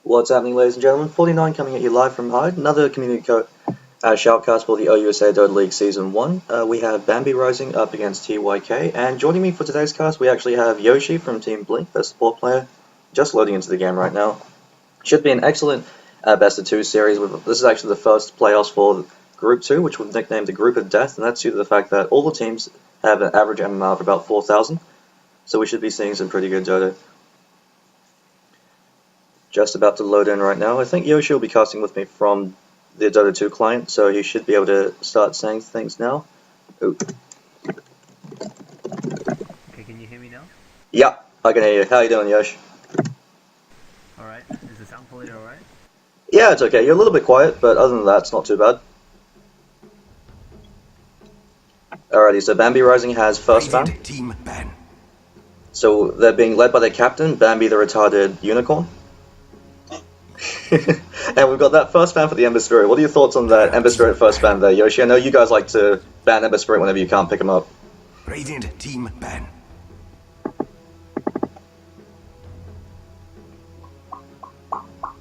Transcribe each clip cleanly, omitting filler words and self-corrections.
What's happening, ladies and gentlemen? 49 coming at you live from Hyde. Another community shoutcast for the OUSA Dota League Season 1. We have Bambi Rising up against TYK, and joining me for today's cast, we actually have Yoshi from Team Blink, the support player, just loading into the game right now. Should be an excellent best of two series. This is actually the first playoffs for Group 2, which we've nicknamed the Group of Death, and that's due to the fact that all the teams have an average MMR of about 4,000, so we should be seeing some pretty good Dota. Just about to load in right now. I think Yoshi will be casting with me from the Dota 2 client, so he should be able to start saying things now. Ooh. Okay, can you hear me now? Yeah, I can hear you. How you doing, Yosh? Alright, is the sound quality alright? Yeah, it's okay. You're a little bit quiet, but other than that, it's not too bad. Alrighty, so Bambi Rising has first ban. Team ban. So they're being led by their captain, Bambi the retarded unicorn. And we've got that first ban for the Ember Spirit. What are your thoughts on that Ember Spirit first ban there, Yoshi? I know you guys like to ban Ember Spirit whenever you can't pick them up. Radiant team ban.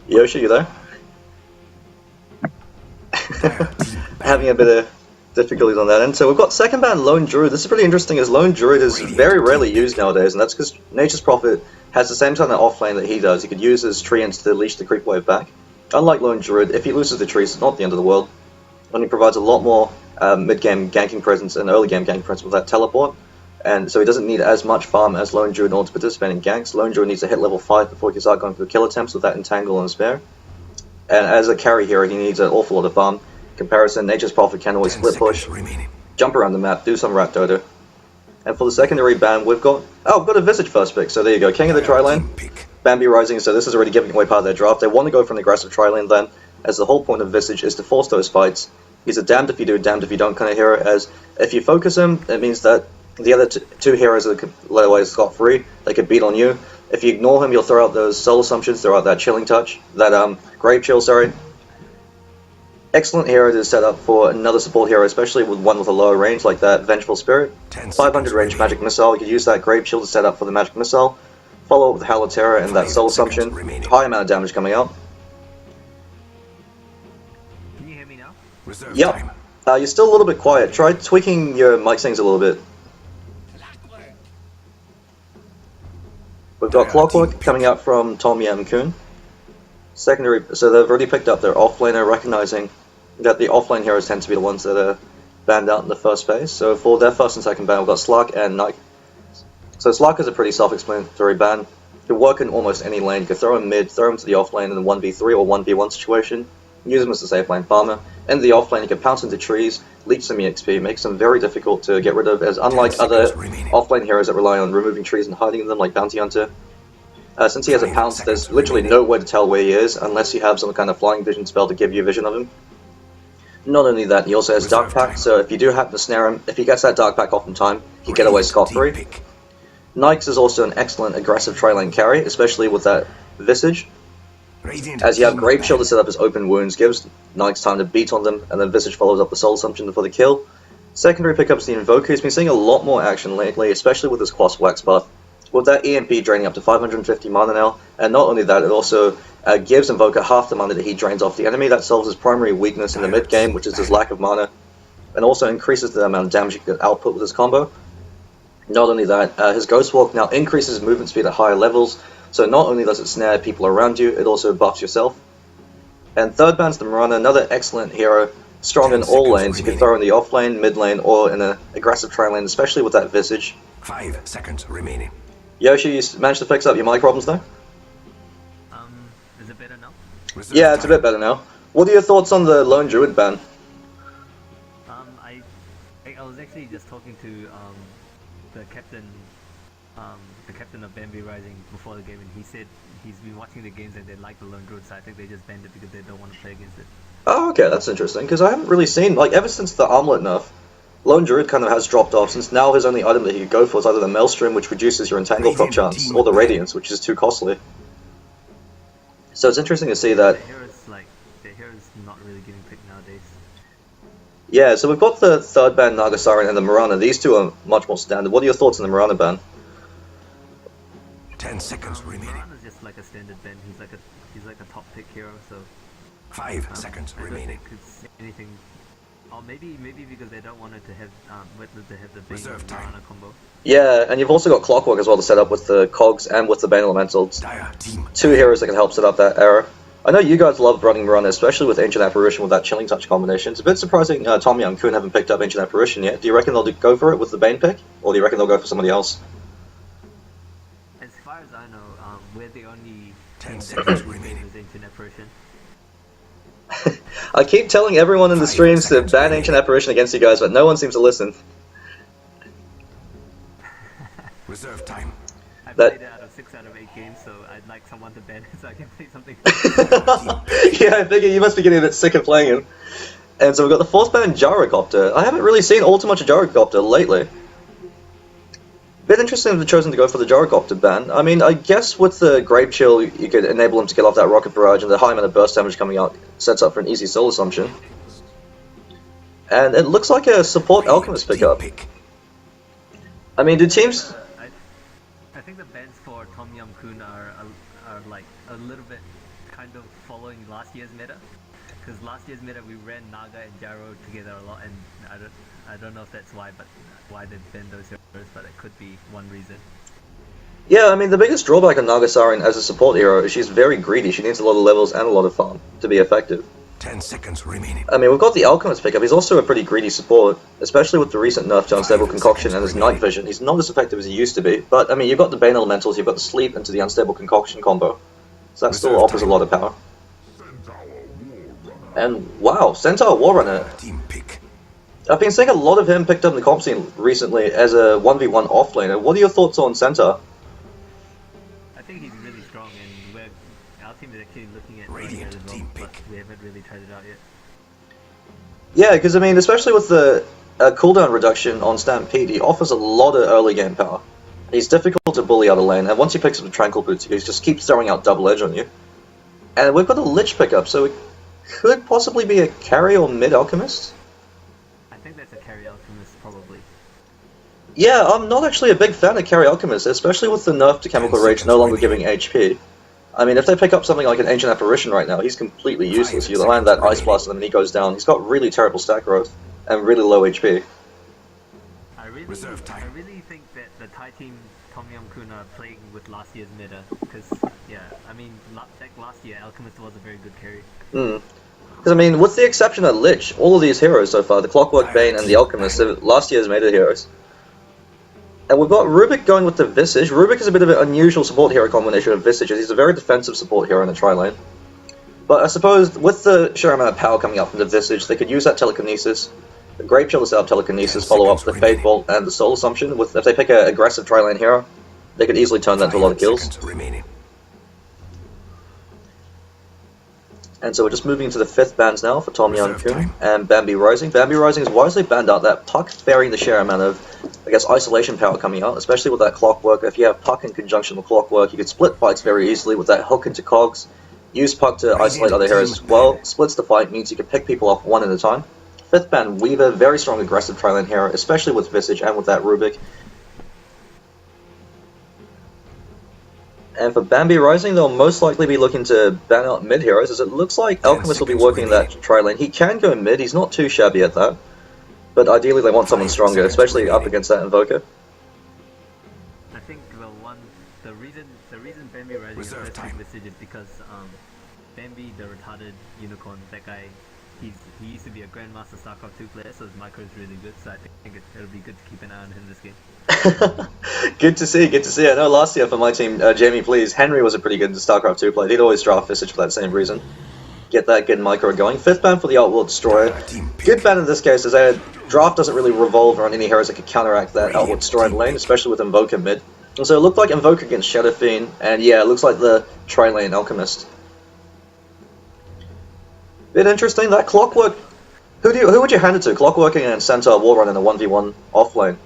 Yoshi, you there? Having a bit of difficulties on that end. So we've got second ban Lone Druid. This is pretty interesting as Lone Druid is very rarely used nowadays, and that's because Nature's Prophet has the same kind of offlane that he does. He could use his treants to leash the creep wave back. Unlike Lone Druid, if he loses the trees, it's not the end of the world. And he provides a lot more mid-game ganking presence and early-game ganking presence with that teleport. And so he doesn't need as much farm as Lone Druid in order to participate in ganks. Lone Druid needs to hit level 5 before he can start going for kill attempts with that Entangle and Spare. And as a carry hero, he needs an awful lot of farm. In comparison, Nature's Prophet can always split push, jump around the map, do some rat Dota. And for the secondary ban, we've got a Visage first pick, so there you go, King of the Tri-Lane, Bambi Rising, so this is already giving away part of their draft. They want to go for an aggressive Tri-Lane then, as the whole point of Visage is to force those fights. He's a damned if you do, damned if you don't kind of hero, as if you focus him, it means that the other two heroes that could let away scot-free, they could beat on you. If you ignore him, you'll throw out those Soul Assumptions, throw out that Chilling Touch, that Grave Chill, sorry. Excellent hero to set up for another support hero, especially with one with a lower range like that Vengeful Spirit. 500 range Magic Missile, you could use that Grave Shield to set up for the Magic Missile. Follow up with Howl of Terror and that Soul Assumption. High amount of damage coming out. Can you hear me now? Yep. You're still a little bit quiet. Try tweaking your mic settings a little bit. We've got Clockwork coming out from Tom Yam Kun. Secondary, so they've already picked up their offlaner, recognizing that the offlane heroes tend to be the ones that are banned out in the first phase. So for their first and second ban, we've got Slark and Nike. So Slark is a pretty self-explanatory ban. You can work in almost any lane. You can throw him mid, throw him to the offlane in a 1v3 or 1v1 situation. Use him as a safe lane farmer. In the offlane, you can pounce into trees, leech some EXP, makes them very difficult to get rid of, as unlike other offlane heroes that rely on removing trees and hiding them, like Bounty Hunter. Since he has a pounce, there's literally no way to tell where he is unless you have some kind of flying vision spell to give you vision of him. Not only that, he also has Dark Pack, so if you do happen to snare him, if he gets that Dark Pack off in time, he get away scot-free. Nyx is also an excellent aggressive tri-lane carry, especially with that Visage. As you have Grave Shield to set up his open wounds, gives Nyx time to beat on them, and then Visage follows up the Soul Assumption for the kill. Secondary pickups the Invoker. He's been seeing a lot more action lately, especially with his Quas Wax buff. With that EMP draining up to 550 mana now, and not only that, it also gives Invoker half the mana that he drains off the enemy. That solves his primary weakness in the mid game, which is his lack of mana, and also increases the amount of damage he can output with his combo. Not only that, his Ghost Walk now increases his movement speed at higher levels, so not only does it snare people around you, it also buffs yourself. And third ban's the Warrunner, another excellent hero, strong in all lanes. You can throw in the off lane, mid lane, or in an aggressive tri-lane, especially with that Visage. 5 seconds remaining. Yoshi, you managed to fix up your mic problems there? Is it better now? Yeah, it's a bit better now. What are your thoughts on the Lone Druid ban? I was actually just talking to the captain of Bambi Rising before the game, and he said he's been watching the games and they like the Lone Druid, so I think they just banned it because they don't want to play against it. Oh, okay, that's interesting, because I haven't really seen, like, ever since the Armlet nerf, Lone Druid kind of has dropped off, since now his only item that he could go for is either the Maelstrom, which reduces your Entangle proc chance, or the Radiance, which is too costly. So it's interesting to see that. The hero's not really getting picked nowadays. Yeah, so we've got the third ban, Nagasaren, and the Marana. These two are much more standard. What are your thoughts on the Marana ban? 10 seconds remaining. Warrunner's just like a standard Ben. He's like a top pick hero. So 5 seconds I don't remaining. think it's anything. Or maybe because they don't want it to have to have the Bane Reserve time. Warrunner combo. Yeah, and you've also got Clockwork as well to set up with the Cogs and with the Bane Elementals. Dire team. 2 heroes that can help set up that era. I know you guys love running Warrunner, especially with Ancient Apparition with that Chilling Touch combination. It's a bit surprising Tommy and Kuhn haven't picked up Ancient Apparition yet. Do you reckon they'll go for it with the Bane pick? Or do you reckon they'll go for somebody else? As far as I know, we're the only 10 team seconds that remaining. uses Ancient Apparition. I keep telling everyone in the streams to ban Ancient Apparition against you guys, but no one seems to listen. Reserve time. I've That- played it out of 6 out of 8 games, so I'd like someone to ban it so I can play something. Yeah, I figure you must be getting a bit sick of playing him. And so we've got the 4th ban Gyrocopter. I haven't really seen all too much of Gyrocopter lately. Bit interesting they've chosen to go for the Gyrocopter ban. I mean, I guess with the Grave Chill, you could enable him to get off that Rocket Barrage, and the high amount of burst damage coming out sets up for an easy soul assumption. And it looks like a support Alchemist pickup. Pick. I mean, do teams... I think the bans for Tom Yum Kun are like a little bit kind of following last year's meta. Because last year's meta we ran Naga and Jaro together a lot, and I don't know if that's why they banned those heroes, but it could be one reason. Yeah, I mean, the biggest drawback on Nagasarin as a support hero is she's very greedy. She needs a lot of levels and a lot of farm to be effective. 10 seconds remaining. I mean, we've got the Alchemist pickup. He's also a pretty greedy support, especially with the recent nerf to Unstable Concoction and his Night Vision. He's not as effective as he used to be, but I mean, you've got the Bane Elementals, you've got the Sleep into the Unstable Concoction combo, so that still offers a lot of power. And wow, Centaur Warrunner. Team pick. I've been seeing a lot of him picked up in the comp scene recently as a 1v1 offlaner. What are your thoughts on Centaur? I think he's really strong, and our team is actually looking at Radiant it as well, team but pick. we haven't really tried it out yet. Yeah, because I mean, especially with the cooldown reduction on Stampede, he offers a lot of early game power. He's difficult to bully out of lane, and once he picks up the Tranquil Boots, he just keeps throwing out double edge on you. And we've got a Lich pickup, so it could possibly be a carry or mid Alchemist. I think that's a carry Alchemist, probably. Yeah, I'm not actually a big fan of carry Alchemist, especially with the nerf to Chemical Rage no longer giving HP. I mean, if they pick up something like an Ancient Apparition right now, he's completely useless. You land that Ice Blast on him and he goes down. He's got really terrible stack growth and really low HP. I Reserve time. really think that the Thai team Tom Yum Kun are playing with last year's meta, because yeah, I mean, last year Alchemist was a very good carry. Because I mean, with the exception of Lich, all of these heroes so far, the Clockwork, Bane, and the Alchemist, are last year's meta heroes. And we've got Rubick going with the Visage. Rubick is a bit of an unusual support hero combination of Visage, as he's a very defensive support hero in the tri-lane. But I suppose with the sheer amount of power coming out from the Visage, they could use that telekinesis. The Grave Chill to set up telekinesis, follow up the Fade Bolt and the Soul Assumption. If they pick an aggressive tri-lane hero, they could easily turn that into a lot of kills. Seconds remaining. And so we're just moving into the 5th bans now for Tom Young Reserve Kun time. and Bambi Rising. Bambi Rising is wisely banned out that Puck varying the sheer amount of, I guess, isolation power coming out, especially with that Clockwork. If you have Puck in conjunction with Clockwork, you could split fights very easily with that hook into Cogs. Use Puck to isolate other heroes as well. Splits the fight means you can pick people off one at a time. 5th ban Weaver, very strong aggressive tri-lane hero, especially with Visage and with that Rubick. And for Bambi Rising, they'll most likely be looking to ban out mid heroes, as it looks like Alchemist will be working in that tri-lane. He can go mid, he's not too shabby at that. But ideally they want someone stronger, especially up against that Invoker. I think the reason Bambi Rising Reserve is time. Visage is because Bambi, the retarded unicorn, that guy, he used to be a grandmaster StarCraft 2 player, so his micro is really good. So I think it'll be good to keep an eye on him this game. Good to see, good to see. I know last year for my team, Jamie Please, Henry was a pretty good StarCraft 2 player. He'd always draft Visage for that same reason. Get that good micro going. 5th ban for the Outworld Destroyer. Good ban in this case, as their draft doesn't really revolve around any heroes that could counteract that Outworld Destroyer in lane, especially with Invoker mid. And so it looked like Invoker against Shadow Fiend, and yeah, it looks like the tri-lane Alchemist. Bit interesting, that Clockwork. Who would you hand it to? Clockwork and Centaur Warrunner in a 1v1 offlane.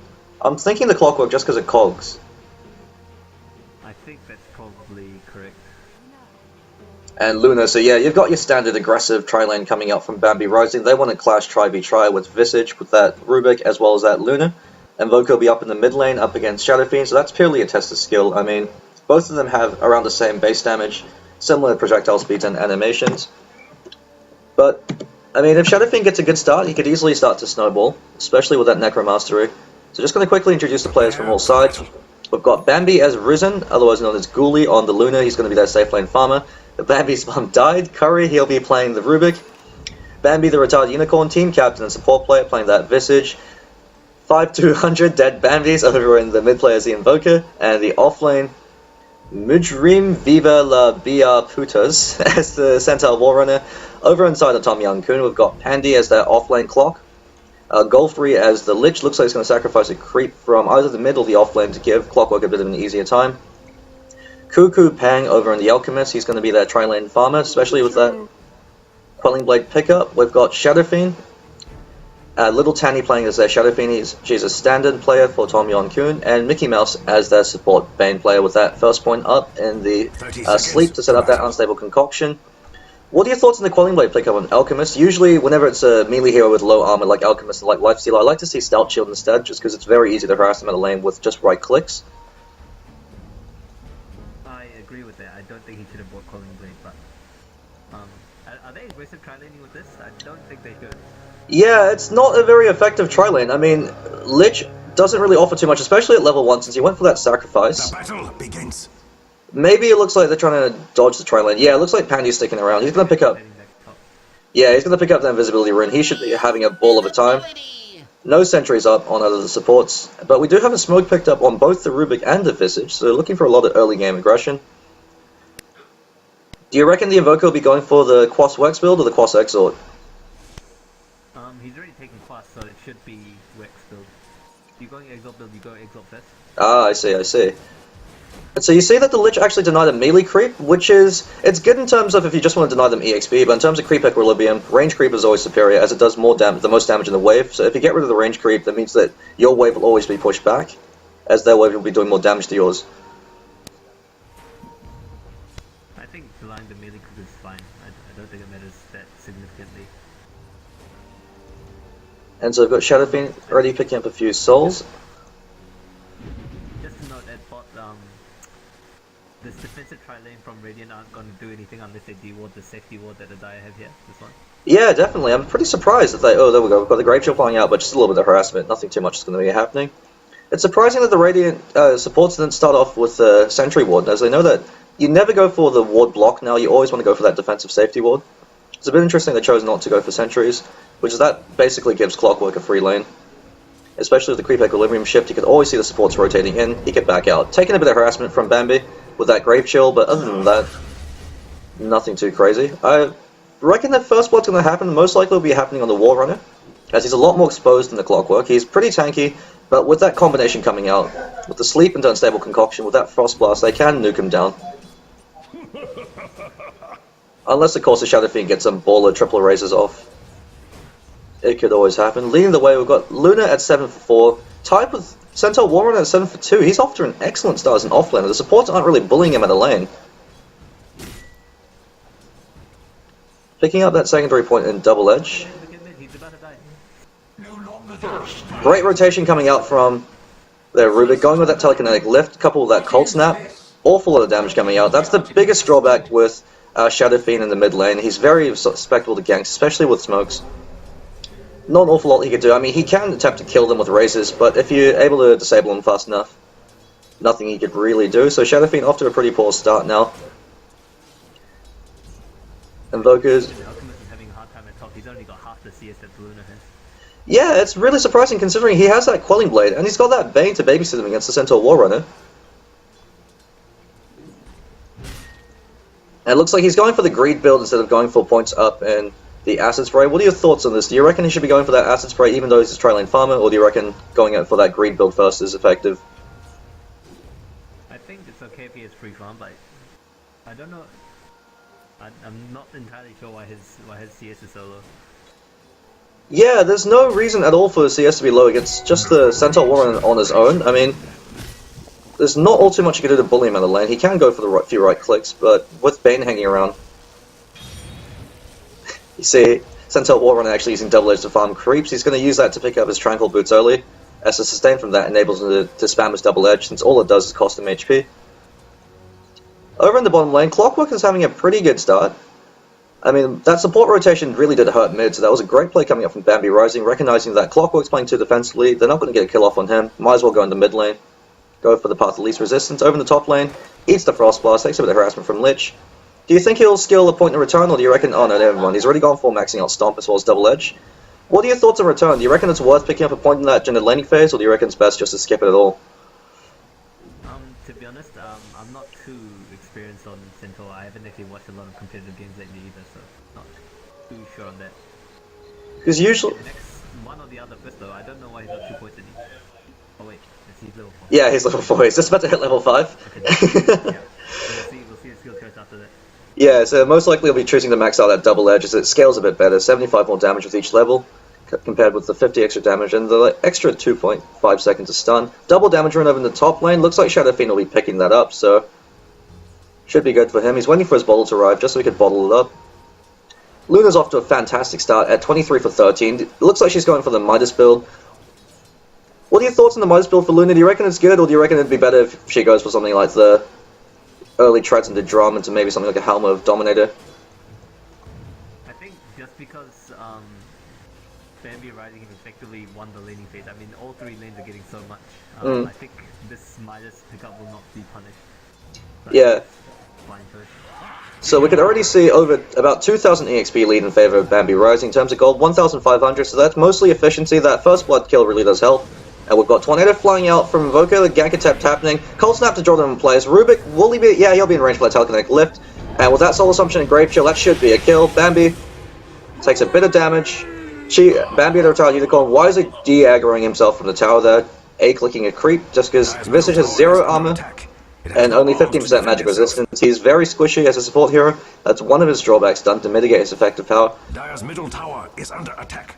I'm thinking the Clockwork just because of Cogs. I think that's probably correct. And Luna, so yeah, you've got your standard aggressive tri-lane coming out from Bambi Rising. They want to clash tri-v-tri with Visage, with that Rubick, as well as that Luna. Invoker will be up in the mid lane, up against Shadow Fiend, so that's purely a test of skill. I mean, Both of them have around the same base damage, similar projectile speeds and animations. But, I mean, if Shadow Fiend gets a good start, he could easily start to snowball, especially with that Necromastery. So just going to quickly introduce the players from all sides. We've got Bambi as Risen, otherwise known as Ghoulie on the Luna. He's going to be their safe lane farmer. Bambi's mum died. Curry, he'll be playing the Rubick. Bambi, the retired Unicorn, team captain and support player, playing that Visage. 5-200 dead Bambis over in the mid player as the Invoker. And the offlane, Mujrim Viva la Bia Putas as the Centaur Warrunner. Over inside of Tom Young-kun, we've got Pandy as their offlane Clock. Golfrey as the Lich. Looks like he's going to sacrifice a creep from either the mid or the offlane to give Clockwork a bit of an easier time. Cuckoo Pang over in the Alchemist. He's going to be their tri-lane farmer, especially with that Quelling Blade pickup. We've got Shadow Fiend. Little Tanny playing as their Shadow Fiend. She's a stand-in player for Tom Young-kun. And Mickey Mouse as their support Bane player with that first point up in the sleep to set up that unstable concoction. What are your thoughts on the Quelling Blade pickup on Alchemist? Usually, whenever it's a melee hero with low armor like Alchemist and like Lifestealer, I like to see Stout Shield instead, just because it's very easy to harass them at a lane with just right clicks. I agree with that. I don't think he should have bought Quelling Blade, but are they aggressive tri-laning with this? I don't think they should. Yeah, it's not a very effective tri-lane. I mean, Lich doesn't really offer too much, especially at level 1, since he went for that sacrifice. The battle begins. Maybe it looks like they're trying to dodge the tri-lane. Yeah, it looks like Pandy's sticking around. He's going to pick up... Yeah, he's going to pick up that invisibility rune. He should be having a ball of a time. No sentries up on either of the supports, but we do have a smoke picked up on both the Rubick and the Visage, so looking for a lot of early game aggression. Do you reckon the Invoker will be going for the Quas Wex build or the Quas Exort? He's already taken Quas, so it should be Wex build. If you're going Exalt build, you go Exalt first. Ah, I see, I see. So you see that the Lich actually denied a melee creep, which is... It's good in terms of if you just want to deny them EXP, but in terms of creep equilibrium, range creep is always superior, as it does more the most damage in the wave. So if you get rid of the range creep, that means that your wave will always be pushed back, as their wave will be doing more damage to yours. I think denying the melee creep is fine. I don't think it matters that significantly. And so we've got Shadow Fiend already picking up a few souls. Just to note at bot, this defensive tri-lane from Radiant aren't going to do anything unless they de-ward the safety ward that Adaya have here, this one. Yeah, definitely. I'm pretty surprised that they... Oh, there we go. We've got the Grave Chill flying out, but just a little bit of harassment. Nothing too much is going to be happening. It's surprising that the Radiant supports didn't start off with the Sentry Ward, as they know that you never go for the ward block now, you always want to go for that defensive safety ward. It's a bit interesting they chose not to go for Sentries, which is that basically gives Clockwork a free lane. Especially with the creep equilibrium shift, you can always see the supports rotating in, he can back out. Taking a bit of harassment from Bambi with that Grave Chill, but other than that, nothing too crazy. I reckon that first blood's going to happen, most likely will be happening on the Warrunner, as he's a lot more exposed than the Clockwork. He's pretty tanky, but with that combination coming out, with the sleep and unstable concoction, with that Frost Blast, they can nuke him down. Unless, of course, the Shadow Fiend gets some baller triple raises off. It could always happen. Leading the way, we've got Luna at 7 for 4, tied with Centaur Warrunner at 7 for 2. He's off to an excellent start as an offlaner. The supports aren't really bullying him at the lane. Picking up that secondary point in double edge. Great rotation coming out from their Rubick, going with that telekinetic lift, coupled with that cold snap. Awful lot of damage coming out. That's the biggest drawback with Shadow Fiend in the mid lane. He's very susceptible to ganks, especially with smokes. Not an awful lot he could do. I mean, he can attempt to kill them with raises, but if you're able to disable them fast enough, nothing he could really do. So Shadow Fiend off to a pretty poor start now. Invokers. Alchemist is having a hard time at top. He's only got half the CS that Luna has. Yeah, it's really surprising considering he has that Quelling Blade, and he's got that Bane to babysit him against the Centaur Warrunner. And it looks like he's going for the greed build instead of going for points up and the acid spray. What are your thoughts on this? Do you reckon he should be going for that acid spray even though he's a tri-lane farmer, or do you reckon going out for that greed build first is effective? I think it's okay if he has free farm, but I don't know. I'm not entirely sure why his CS is so low. Yeah, there's no reason at all for the CS to be low against just the Centaur Warrunner on his own. I mean, there's not all too much you can do to bully him out of the lane. He can go for the few right clicks, but with Bane hanging around, you see Centaur Warrunner actually using double edge to farm creeps. He's going to use that to pick up his Tranquil Boots early, as the sustain from that enables him to spam his double edge, since all it does is cost him HP. Over in the bottom lane, Clockwork is having a pretty good start. I mean, that support rotation really did hurt mid, so that was a great play coming up from Bambi Rising, recognizing that Clockwork's playing too defensively. They're not going to get a kill off on him. Might as well go into mid lane. Go for the path of least resistance. Over in the top lane, eats the Frost Blast, takes a bit of harassment from Lich. Do you think he'll skill a point in return, or do you reckon... Oh no, never mind. He's already gone for maxing out Stomp as well as Double Edge. What are your thoughts on return? Do you reckon it's worth picking up a point in that in the laning phase, or do you reckon it's best just to skip it at all? To be honest, I'm not too experienced on Centaur. I haven't actually watched a lot of competitive games lately either, so not too sure on that. Because usually... Next one or the other first though, I don't know why he's got 2 points in it. Oh wait, he's level 4. Yeah, he's level 4. He's just about to hit level 5. Okay, yeah. We'll see his skill charts after that. Yeah, so most likely he'll be choosing to max out that Double Edge as it scales a bit better. 75 more damage with each level, compared with the 50 extra damage, and the extra 2.5 seconds of stun. Double damage run over in the top lane. Looks like Shadow Fiend will be picking that up, so should be good for him. He's waiting for his bottle to arrive just so he could bottle it up. Luna's off to a fantastic start at 23 for 13. It looks like she's going for the Midas build. What are your thoughts on the Midas build for Luna? Do you reckon it's good, or do you reckon it'd be better if she goes for something like the early treads into Drum into maybe something like a Helm of Dominator? I think just because Bambi Rising has effectively won the laning phase, I mean all 3 lanes are getting so much. I think this Midas pickup will not be punished. But Yeah. fine choice. So we could already see over about 2,000 EXP lead in favor of Bambi Rising. In terms of gold, 1,500, so that's mostly efficiency. That first blood kill really does help. And we've got Tornado flying out from Invoker, the gank attempt happening. Cold Snap to draw them in place. Rubick, will he be? Yeah, he'll be in range for that telekinetic lift. And with that Soul Assumption and Grave Chill, that should be a kill. Bambi takes a bit of damage. Bambi the Retired Unicorn wisely de-aggroing himself from the tower there. A-clicking a creep, just because Visage has 0 armor and only 15% magic resistance. He's very squishy as a support hero. That's one of his drawbacks done to mitigate his effective power. Dire's middle tower is under attack.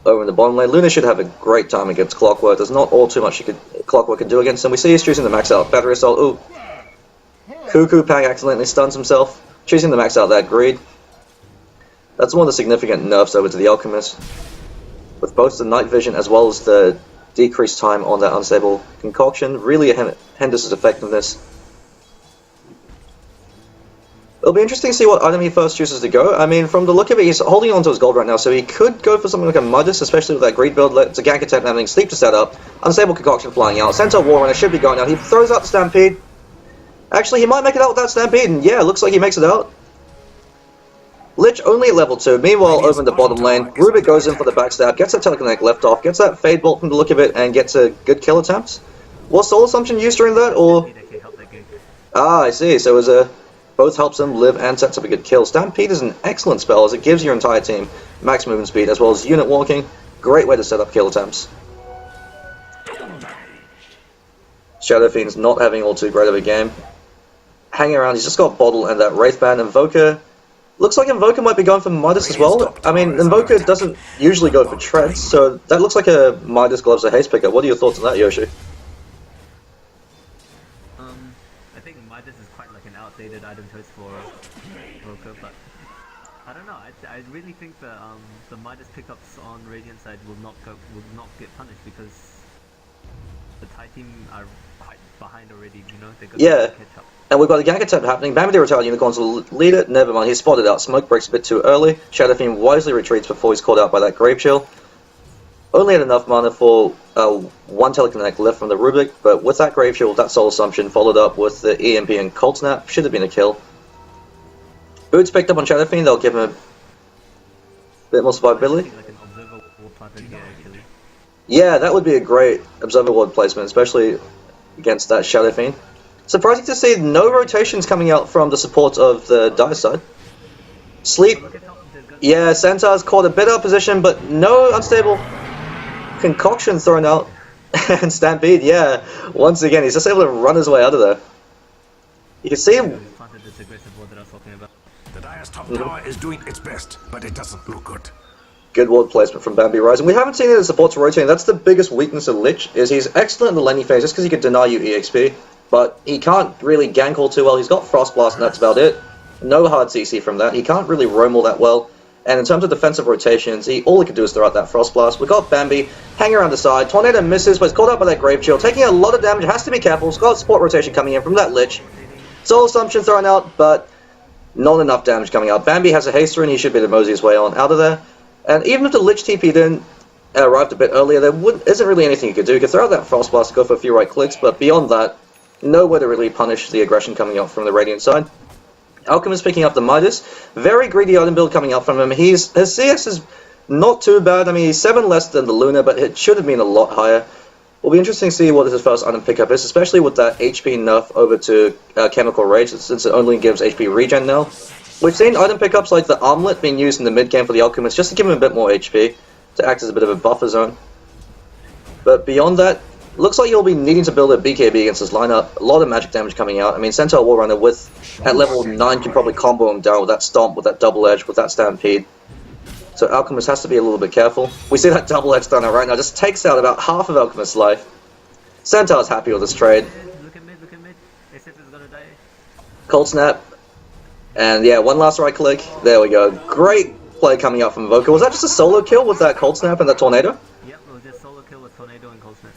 Over in the bottom lane, Luna should have a great time against Clockwork. There's not all too much Clockwork can do against him. We see he's choosing to max out Battery Assault. Ooh. Cuckoo Pack accidentally stuns himself. Choosing to max out that Greed. That's one of the significant nerfs over to the Alchemist. With both the night vision as well as the decreased time on that unstable concoction, really hinders his effectiveness. It'll be interesting to see what item he first chooses to go. I mean, from the look of it, he's holding on to his gold right now, so he could go for something like a Midas, especially with that Greed build. It's a gank attempt having sleep to set up. Unstable concoction flying out. Centaur Warrunner should be going out. He throws out the Stampede. Actually, he might make it out with that Stampede, and yeah, looks like he makes it out. Lich only at level 2. Meanwhile, over in the bottom lane, Rubick goes in for the backstab, gets that telekinetic left off, gets that Fade Bolt from the look of it, and gets a good kill attempt. Was Soul Assumption used during that, or...? Ah, I see. So it was both helps him live and sets up a good kill. Stampede is an excellent spell as it gives your entire team max movement speed as well as unit walking. Great way to set up kill attempts. Shadow Fiend's not having all too great of a game. Hanging around, he's just got Bottle and that Wraithband. Invoker. Looks like Invoker might be going for Midas as well. I mean, Invoker doesn't usually go for treads, so that looks like a Midas Gloves or Haste pickup. What are your thoughts on that, Yoshi? I think Midas is quite like an outdated item choice for Invoker, but I don't know. I really think the Midas pickups on Radiant side will not get punished because the Thai team are quite behind already. You know, they got to catch up. And we've got a gank attempt happening. Bambi the Retired Unicorns will lead it. Never mind, he's spotted out. Smoke breaks a bit too early. Shadow Fiend wisely retreats before he's called out by that Grave Chill. Only had enough mana for one telekinetic lift from the Rubick, but with that Grave Chill, that Soul Assumption, followed up with the EMP and Cold Snap, should have been a kill. Boots picked up on Shadow Fiend, they'll give him a bit more survivability. Yeah, that would be a great Observer Ward placement, especially against that Shadow Fiend. Surprising to see no rotations coming out from the support of the Dire side. Sleep. Yeah, Centaur's caught a bit out of position, but no unstable concoction thrown out. And Stampede, yeah. Once again, he's just able to run his way out of there. You can see him. The Dire's top tower is doing its best, but it doesn't look good. Good ward placement from Bambi Rising. We haven't seen any of the supports rotating. That's the biggest weakness of Lich, is he's excellent in the laning phase just because he can deny you EXP. But he can't really gank all too well. He's got Frost Blast and that's about it. No hard CC from that. He can't really roam all that well. And in terms of defensive rotations, all he can do is throw out that Frost Blast. We've got Bambi hanging around the side. Tornado misses, but he's caught out by that Grave Chill. Taking a lot of damage. Has to be careful. He's got support rotation coming in from that Lich. Soul Assumption thrown out, but not enough damage coming out. Bambi has a haster and he should be able to mosey his way on out of there. And even if the Lich TP'd in, arrived a bit earlier, there isn't really anything you could do. You could throw out that Frost Blast, go for a few right clicks, but beyond that, nowhere to really punish the aggression coming out from the Radiant side. Alchemist picking up the Midas. Very greedy item build coming out from him. His CS is not too bad. I mean, he's 7 less than the Luna, but it should have been a lot higher. Will be interesting to see what his first item pickup is, especially with that HP nerf over to Chemical Rage, since it only gives HP regen now. We've seen item pickups like the Armlet being used in the mid game for the Alchemist just to give him a bit more HP, to act as a bit of a buffer zone. But beyond that, looks like you'll be needing to build a BKB against this lineup. A lot of magic damage coming out. I mean, Centaur Warrunner at level 9 can probably combo him down with that Stomp, with that Double Edge, with that Stampede. So Alchemist has to be a little bit careful. We see that Double Edge down there right now, just takes out about half of Alchemist's life. Centaur's happy with this trade. Look at mid. SF is gonna die. Cold Snap. And yeah, one last right click. There we go. Great play coming out from Invoker. Was that just a solo kill with that Cold Snap and that Tornado? Yep, it was just solo kill with Tornado and Cold Snap.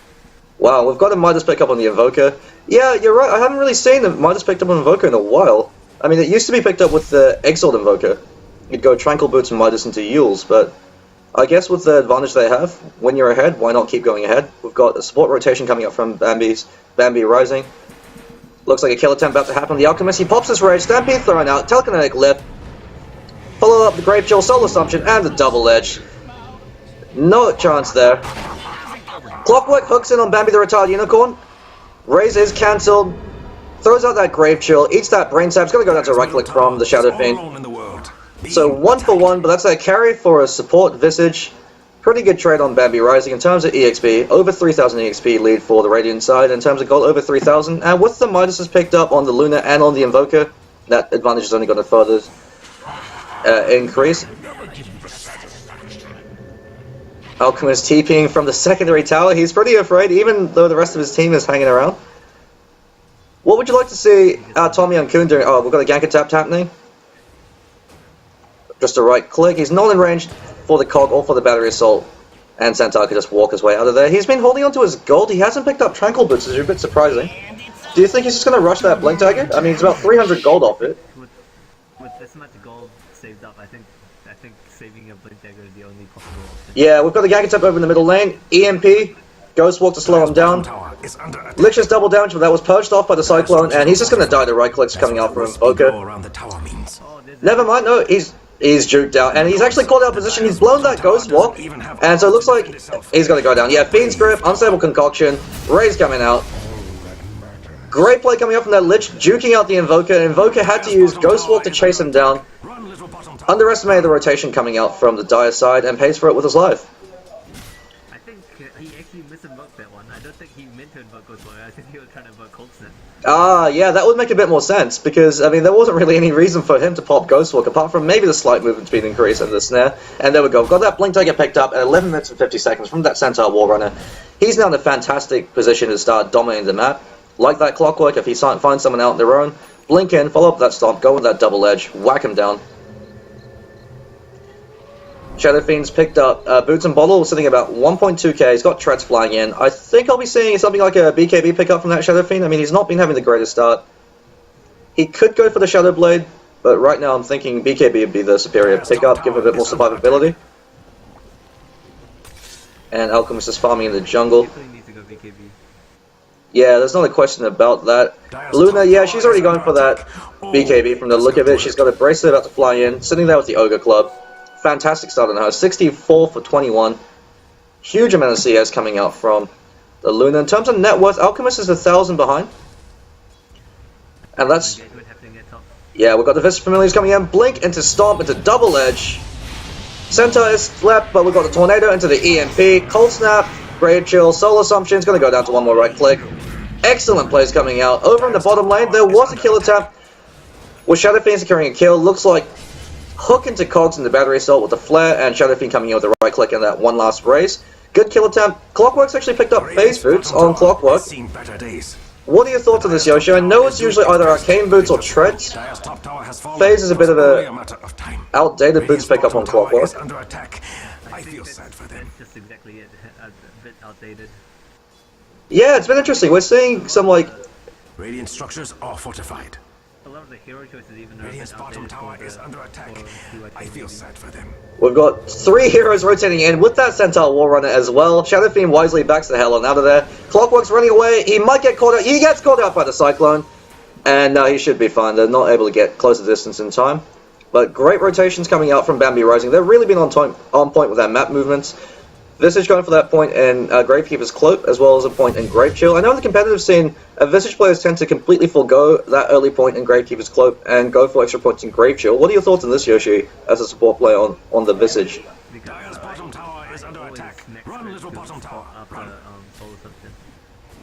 Wow, we've got a Midas pick up on the Invoker. Yeah, you're right. I haven't really seen the Midas picked up on Invoker in a while. I mean, it used to be picked up with the Exiled Invoker. You'd go Tranquil Boots and Midas into Yules, but I guess with the advantage they have, when you're ahead, why not keep going ahead? We've got a support rotation coming up from Bambi Rising. Looks like a kill attempt about to happen on the Alchemist. He pops his Rage, Stampede thrown out, Telekinetic Lip. Follow up the Grave Chill, Soul Assumption, and the Double Edge. No chance there. Clockwork hooks in on Bambi the Retired Unicorn. Raise is cancelled. Throws out that Grave Chill, eats that Brain Sap. It's going to go down to right click from the Shadow Fiend. So 1 for 1, but that's a carry for a support Visage. Pretty good trade on Bambi Rising in terms of EXP. Over 3,000 EXP lead for the Radiant side. In terms of gold, over 3,000. And with the Midas picked up on the Luna and on the Invoker, that advantage is only going to further increase. Alchemist TPing from the secondary tower. He's pretty afraid, even though the rest of his team is hanging around. What would you like to see Tommy and Kun doing? Oh, we've got a gank attack happening. Just a right click. He's not in range for the Cog or for the Battery Assault. And Centaur could just walk his way out of there. He's been holding on to his gold. He hasn't picked up Tranquil Boots, which is a bit surprising. Do you think he's just going to rush that Blink target? I mean, it's about 300 gold off it. With this much gold saved up, I think saving a Blink Dagger is the only possible option. Yeah, we've got the gank attack over in the middle lane. EMP. Ghost Walk to slow him down. Lich is double damage, but that was purged off by the Cyclone, and he's just going to die to right clicks coming out from Invoker. Never mind, no, he's juked out, and he's actually called out position. He's blown that Ghost Walk, and so it looks like he's going to go down. Yeah, Fiend's Grip, Unstable Concoction, Ray's coming out. Great play coming up from that Lich, juking out the Invoker. Invoker had to use Ghost Walk to chase him down. Underestimated the rotation coming out from the Dire side, and pays for it with his life. I think he actually misinvoked that one. I don't think he meant to invoke Ghost Walk. I think he was trying to invoke Cold Snap. Ah, yeah, that would make a bit more sense, because, I mean, there wasn't really any reason for him to pop Ghost Walk, apart from maybe the slight movement speed increase and the snare. And there we go, got that Blink Dagger picked up at 11 minutes and 50 seconds from that Centaur Warrunner. He's now in a fantastic position to start dominating the map. Like that Clockwork, if he finds someone out on their own, blink in, follow up that Stomp, go with that Double Edge, whack him down. Shadow Fiend's picked up Boots and Bottle, sitting about 1.2k. He's got Treads flying in. I think I'll be seeing something like a BKB pickup from that Shadow Fiend. I mean, he's not been having the greatest start. He could go for the Shadow Blade, but right now I'm thinking BKB would be the superior pickup, give him a bit more survivability. And Alchemist is farming in the jungle. Yeah, there's not a question about that. Luna, yeah, she's already going for that BKB from the look of it. She's got a bracelet about to fly in, sitting there with the Ogre Club. Fantastic start on her. 64 for 21. Huge amount of CS coming out from the Luna. In terms of net worth, Alchemist is 1,000 behind. And that's... yeah, we've got the Visage Familiars coming in. Blink into Stomp into Double Edge. Centaur is slapped, but we've got the Tornado into the EMP. Cold Snap, Grave Chill, Soul Assumption. It's going to go down to one more right click. Excellent plays coming out. Over in the bottom lane, there was a kill attempt with Shadow Fiend securing a kill. Looks like hook into Cogs in the Battery Assault with the Flare, and Shadow Fiend coming in with the right click and that one last raise. Good kill attempt. Clockwork's actually picked up Phase Boots on Clockwork. What are your thoughts on this, Yoshi? I know it's usually either Arcane Boots or Treads. Phase is a bit of a outdated boots pickup on Clockwork. I feel sad for them. That's just exactly it. A bit outdated. Yeah, it's been interesting. We're seeing some, like... Radiant structures are fortified. the hero choices even are a bit Radiant's bottom outdated tower for is under attack. TYK I feel maybe. sad for them. We've got 3 heroes rotating in with that Centaur Warrunner as well. Shadow Fiend wisely backs the hell on out of there. Clockwork's running away. He might get caught out. He gets caught out by the Cyclone. And he should be fine. They're not able to get closer distance in time. But great rotations coming out from Bambi Rising. They've really been on point with their map movements. Visage going for that point in Gravekeeper's Cloak, as well as a point in Grave Chill. I know in the competitive scene, Visage players tend to completely forego that early point in Gravekeeper's Cloak and go for extra points in Grave Chill. What are your thoughts on this, Yoshi, as a support player on the Visage? Dire's bottom tower is under attack. Run, little bottom tower. Run.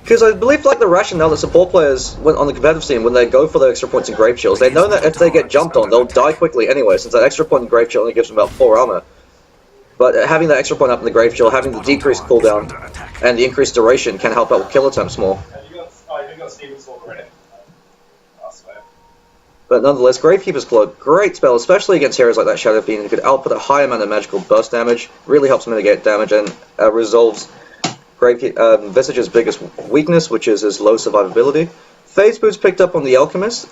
Because I believe like the rationale that support players on the competitive scene, when they go for the extra points in Grave Chills, they know that if they get jumped on, they'll die quickly anyway, since that extra point in Grave Chill only gives them about 4 armor. But having that extra point up in the Grave Chill, having the decreased cooldown, and the increased duration can help out with kill attempts more. But nonetheless, Gravekeeper's Cloak, great spell, especially against heroes like that Shadow Fiend, who could output a high amount of magical burst damage, really helps mitigate damage, and resolves Visage's biggest weakness, which is his low survivability. Phase Boots picked up on the Alchemist.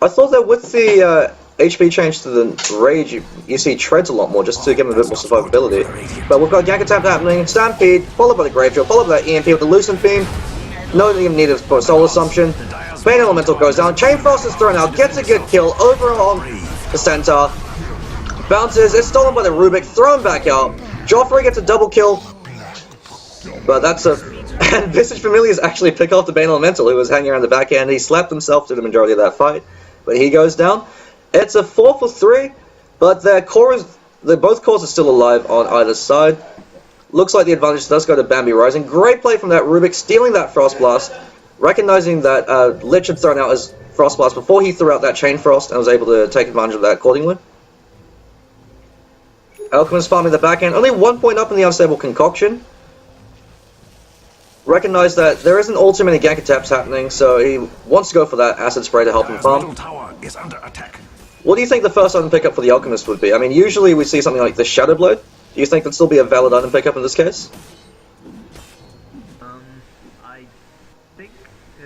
I thought that with the HP change to the Rage, you see treads a lot more, just to give him a bit more survivability. But we've got Gank Attempt happening, Stampede, followed by the Grave Drill, followed by that EMP with the Lucent Beam. No even needed for Soul Assumption. Bane Elemental goes down, Chain Frost is thrown out, gets a good kill over on the Centaur. Bounces, it's stolen by the Rubick, thrown back out. Joffrey gets a double kill. But that's a... And Visage Familiars actually pick off the Bane Elemental, who was hanging around the back end. He slapped himself through the majority of that fight. But he goes down. It's a 4 for 3, but both cores are still alive on either side. Looks like the advantage does go to Bambi Rising. Great play from that Rubick, stealing that Frost Blast, recognizing that Lich had thrown out his Frost Blast before he threw out that Chain Frost and was able to take advantage of that accordingly. Alchemist farming the back end, only 1 point up in the Unstable Concoction. Recognize that there isn't all too many gank attempts happening, so he wants to go for that Acid Spray to help him farm. Middle tower is under attack. What do you think the first item pickup for the Alchemist would be? I mean, usually we see something like the Shadow Blade. Do you think that'd still be a valid item pickup in this case? I think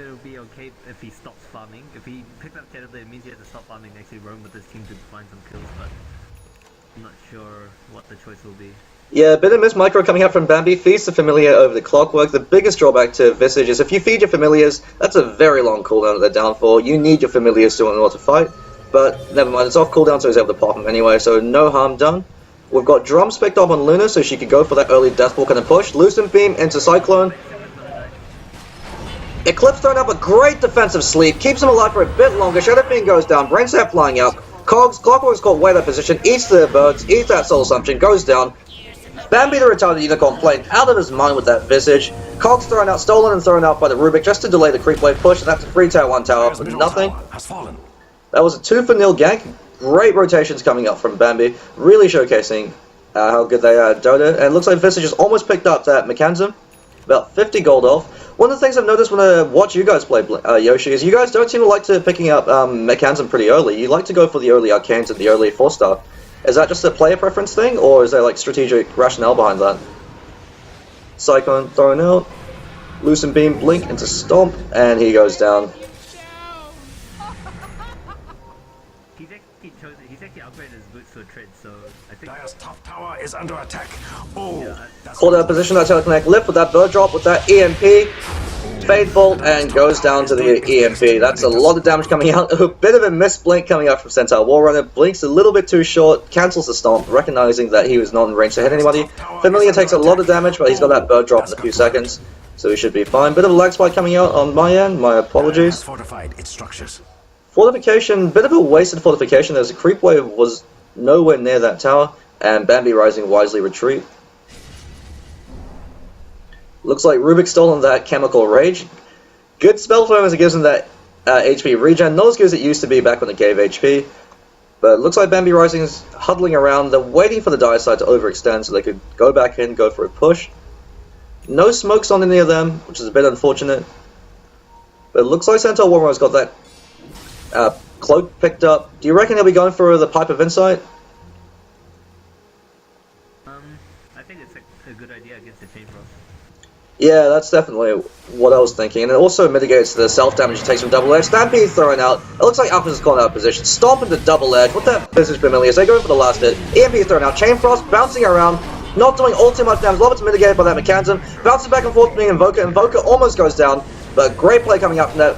it'll be okay if he stops farming. If he picks up Shadow Blade, it means he has to stop farming and actually roam with his team to find some kills, but I'm not sure what the choice will be. Yeah, a bit of Miss Micro coming out from Bambi. Feeds the Familiar over the Clockwork. The biggest drawback to Visage is if you feed your Familiars, that's a very long cooldown that they're down for. You need your Familiars to in order to fight. But never mind, it's off cooldown, so he's able to pop him anyway, so no harm done. We've got Drums picked up on Luna, so she could go for that early Deathball kind of push. Lucent Beam into Cyclone. Eclipse thrown up a great defensive sleep, keeps him alive for a bit longer. Shadow Fiend goes down, Brain Sap flying out. Clockwork's caught way that position, eats the birds, eats that Soul Assumption, goes down. Bambi the retarded unicorn playing out of his mind with that Visage. Cog's thrown out, stolen and thrown out by the Rubick just to delay the creep wave push, and that's a free tower 1 tower for nothing. That was a 2-for-0 gank. Great rotations coming up from Bambi, really showcasing how good they are at Dota. And it looks like Visage has almost picked up that mechanism, about 50 gold off. One of the things I've noticed when I watch you guys play Yoshi is you guys don't seem to like to picking up mechanism pretty early. You like to go for the early Arcanes and the early 4-star. Is that just a player preference thing, or is there like strategic rationale behind that? Cyclone thrown out, Lucent Beam, Blink into Stomp, and he goes down. He's actually upgraded his boots to a tread, so I think... Dire's top tower is under attack. Oh, yeah, Called out position, that teleconnect lift with that bird drop, with that EMP. Fade Bolt, and goes down to the EMP. That's a lot of damage coming out. A bit of a missed blink coming out from Centaur Warrunner. Blinks a little bit too short, cancels the stomp, recognizing that he was not in range to hit anybody. Familiar takes a lot of damage, but he's got that bird drop in a few seconds, so he should be fine. Bit of a lag spike coming out on my end, my apologies. Fortified its structures. Fortification, bit of a wasted fortification, as the creep wave was nowhere near that tower, and Bambi Rising wisely retreat. Looks like Rubick stolen that Chemical Rage. Good spell for him as it gives him that HP regen. Not as good as it used to be back when it gave HP. But it looks like Bambi Rising is huddling around. They're waiting for the dire side to overextend so they could go back in, go for a push. No smokes on any of them, which is a bit unfortunate. But it looks like Centaur Warrunner's got that cloak picked up. Do you reckon they'll be going for the Pipe of Insight? I think it's a good idea against the Chain Frost. Yeah, that's definitely what I was thinking. And it also mitigates the self-damage it takes from double edge. Stampede throwing out. It looks like Alchemist is calling out of position. Stomp into double edge. What that Visage Familiar is. They go for the last hit. EMP throwing out. Chain Frost bouncing around. Not doing all too much damage. A lot of it's mitigated by that mechanism. Bouncing back and forth between Invoker. Invoker almost goes down. But great play coming out from that.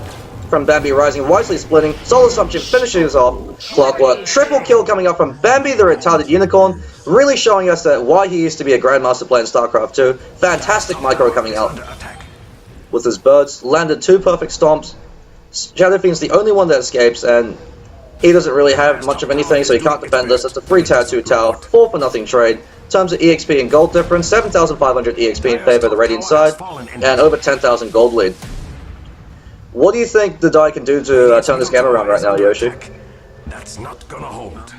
From Bambi Rising, wisely splitting. Solid Assumption finishes off Clockwork. Triple kill coming up from Bambi the Retarded Unicorn. Really showing us that why he used to be a grandmaster player in StarCraft 2. Fantastic micro coming out with his birds. Landed 2 perfect stomps. Shadow Fiend's the only one that escapes, and he doesn't really have much of anything, so he can't defend this. It's a free tattoo tower, 4 for nothing trade. In terms of EXP and gold difference, 7,500 EXP in favor of the Radiant side, and over 10,000 gold lead. What do you think the die can do to turn this game around right now, Yoshi? That's not gonna hold.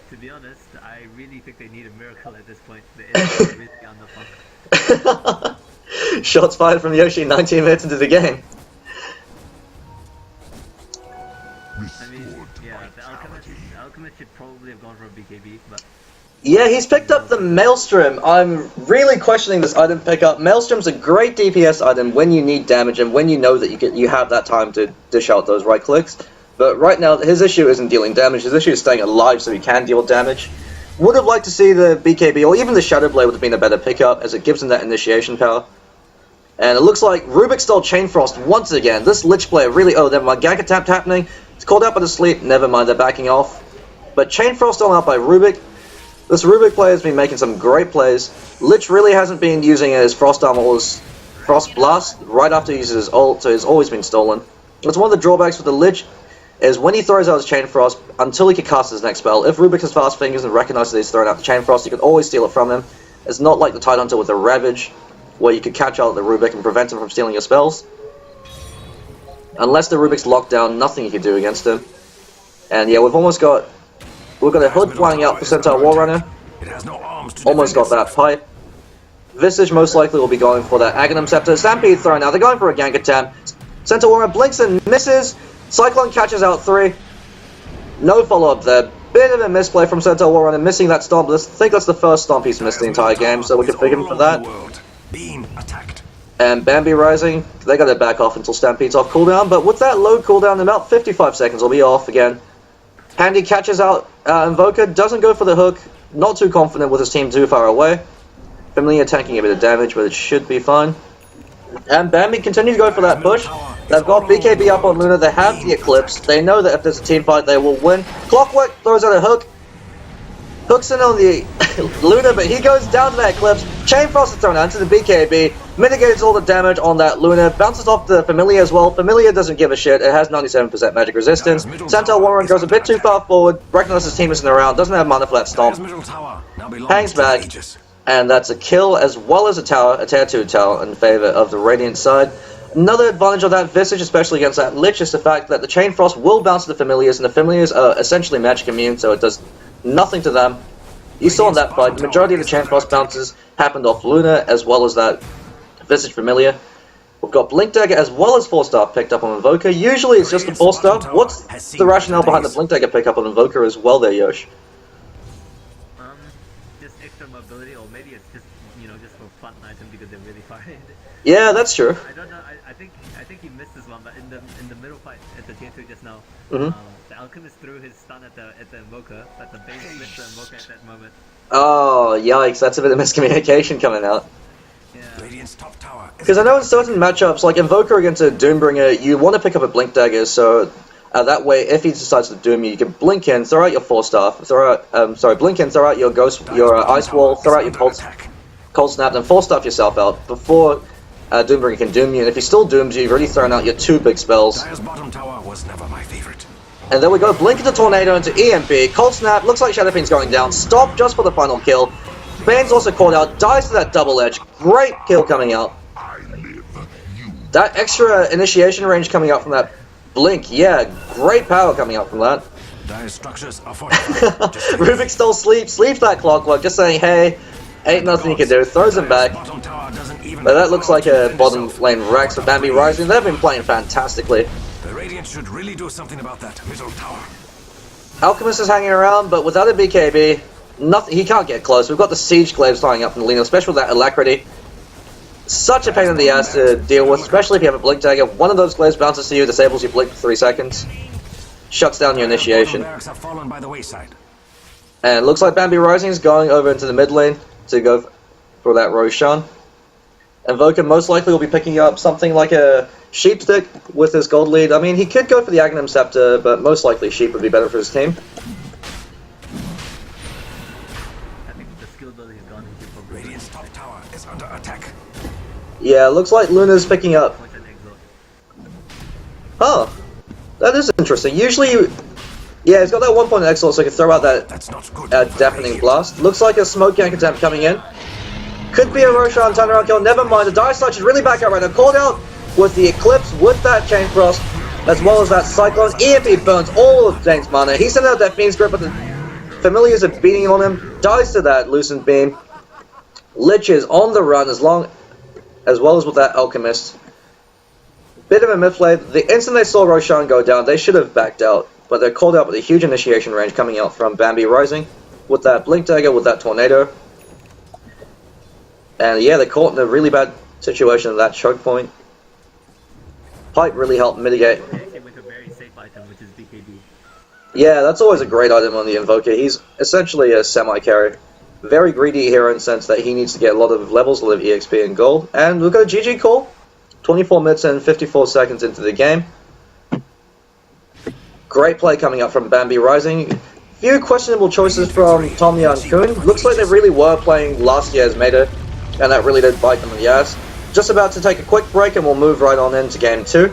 To be honest, I really think they need a miracle at this point. They're really on the funk. Shots fired from Yoshi 19 minutes into the game. I mean, yeah, the Alchemist should probably have gone for a BKB, but... Yeah, he's picked up the Maelstrom. I'm really questioning this item pickup. Maelstrom's a great DPS item when you need damage and when you know that you have that time to dish out those right clicks. But right now, his issue isn't dealing damage. His issue is staying alive so he can deal damage. Would have liked to see the BKB or even the Shadow Blade would have been a better pickup as it gives him that initiation power. And it looks like Rubick stole Chain Frost once again. This Lich player really... Oh, never mind. Gank attack happening. It's called out by the sleep. Never mind, they're backing off. But Chain Frost stolen out by Rubick. This Rubick player has been making some great plays. Lich really hasn't been using his Frost Armor or his Frost Blast right after he uses his ult, so he's always been stolen. That's one of the drawbacks with the Lich, is when he throws out his Chain Frost, until he can cast his next spell, if Rubick has fast fingers and recognizes that he's throwing out the Chain Frost, you can always steal it from him. It's not like the Tidehunter with the Ravage, where you could catch out the Rubick and prevent him from stealing your spells. Unless the Rubick's locked down, nothing you can do against him. And yeah, we've got a hood flying out for Centaur Warrunner. Almost got that pipe. Visage most likely will be going for that Aghanim Scepter. Stampede thrown out. They're going for a gank attempt. Centaur Warrunner blinks and misses. Cyclone catches out 3. No follow-up there. Bit of a misplay from Centaur Warrunner, missing that stomp. I think that's the first stomp he's missed the entire game, so we can forgive him for that. And Bambi Rising, they got to back off until Stampede's off cooldown, but with that low cooldown in about 55 seconds, will be off again. Handy catches out Invoker, doesn't go for the hook, not too confident with his team too far away. Familiar tanking a bit of damage, but it should be fine. And Bambi continues to go for that push. They've got BKB up on Luna, they have the Eclipse, they know that if there's a team fight they will win. Clockwork throws out a hook, hooks in on the Luna, but he goes down to that Eclipse. Chain Frost is thrown out into the BKB, mitigates all the damage on that Luna, bounces off the Familiar as well. Familiar doesn't give a shit, it has 97% magic resistance. Centaur Warren goes a bit too far forward, recognizes his team isn't around, doesn't have mana for that stomp, hangs back, and that's a kill as well as a tower, a tier 2 tower in favor of the Radiant side. Another advantage of that Visage, especially against that Lich, is the fact that the Chain Frost will bounce to the Familiars, and the Familiars are essentially magic immune, so it does nothing to them. You saw in that fight, the majority of the Chain Frost bounces happened off Luna, as well as that Visage Familiar. We've got Blink Dagger as well as 4-star picked up on Invoker. Usually it's just a 4-star. What's the rationale behind the Blink Dagger pickup on Invoker as well there, Yosh? Just extra mobility, or maybe it's just, just for fun item because they're really far in. Yeah, that's true. I don't know. I think he missed this one, but in the middle fight at the tier 2 just now, the Alchemist threw his stun at the Invoker, but the Bane missed the Invoker at that moment. Oh, yikes! That's a bit of miscommunication coming out. Yeah. Because I know in certain matchups, like Invoker against a Doombringer, you want to pick up a Blink Dagger, so that way, if he decides to Doom you, you can blink in, throw out your 4-star, blink in, throw out your Ice Wall, throw out your Cold Snap, and 4-star yourself out before Doombringer can Doom you, and if he still dooms you, you've already thrown out your 2 big spells. Bottom tower was never my favorite. And there we go, Blink into Tornado into EMP, Cold Snap, looks like Shadow Fiend's going down, stop just for the final kill. Bane's also called out, dies to that double edge, great kill coming out. That extra initiation range coming out from that Blink, yeah, great power coming out from that. Structures are Rubick still sleeps that Clockwork, just saying, hey, ain't nothing you can do, throws him back. But that looks like a bottom lane Rex for Bambi Rising, they've been playing fantastically. The Radiant should really do something about that middle tower. Alchemist is hanging around, but without a BKB, nothing. He can't get close. We've got the Siege Glaives flying up from the Lena, especially with that Alacrity. such a pain in the ass to deal with, especially if you have a blink dagger. One of those glaives bounces to you, disables you blink for 3 seconds, shuts down your initiation. Barracks have fallen by the wayside. And it looks like Bambi Rising is going over into the mid lane to go for that Roshan. Invoker most likely will be picking up something like a Sheep Stick with his gold lead. I mean, he could go for the Aghanim Scepter, but most likely Sheep would be better for his team. I think the skill build he's gone into for Radiant's top tower is under attack. Yeah, looks like Luna's picking up. Oh, that is interesting. Usually, yeah, he's got that 1 point exalt, so he can throw out that That's not good. deafening blast. Looks like a smoke gank attempt coming in. Could be a Roshan turnaround kill. Never mind. The Dire Sludge is really back out right now. Called out with the Eclipse, with that Chain Frost, as well as that Cyclone. EMP burns all of Dane's mana. He sent out that Fiend's Grip, but the Familiars are beating on him. Dies to that Lucent Beam. Lich is on the run as well as with that Alchemist. Bit of a midplay. The instant they saw Roshan go down, they should have backed out. But they're called out with a huge initiation range coming out from Bambi Rising. With that Blink Dagger, with that Tornado. And yeah, they're caught in a really bad situation at that choke point. Pipe really helped mitigate. He actually went to a very safe item, which is BKB. Yeah, that's always a great item on the Invoker. He's essentially a semi-carry. Very greedy hero in the sense that he needs to get a lot of levels, a lot of EXP and gold. And we've got a GG call. 24 minutes and 54 seconds into the game. Great play coming up from Bambi Rising. Few questionable choices from Tommy and Kuhn. Looks like they really were playing last year's meta, and that really did bite them in the ass. Just about to take a quick break and we'll move right on into game 2.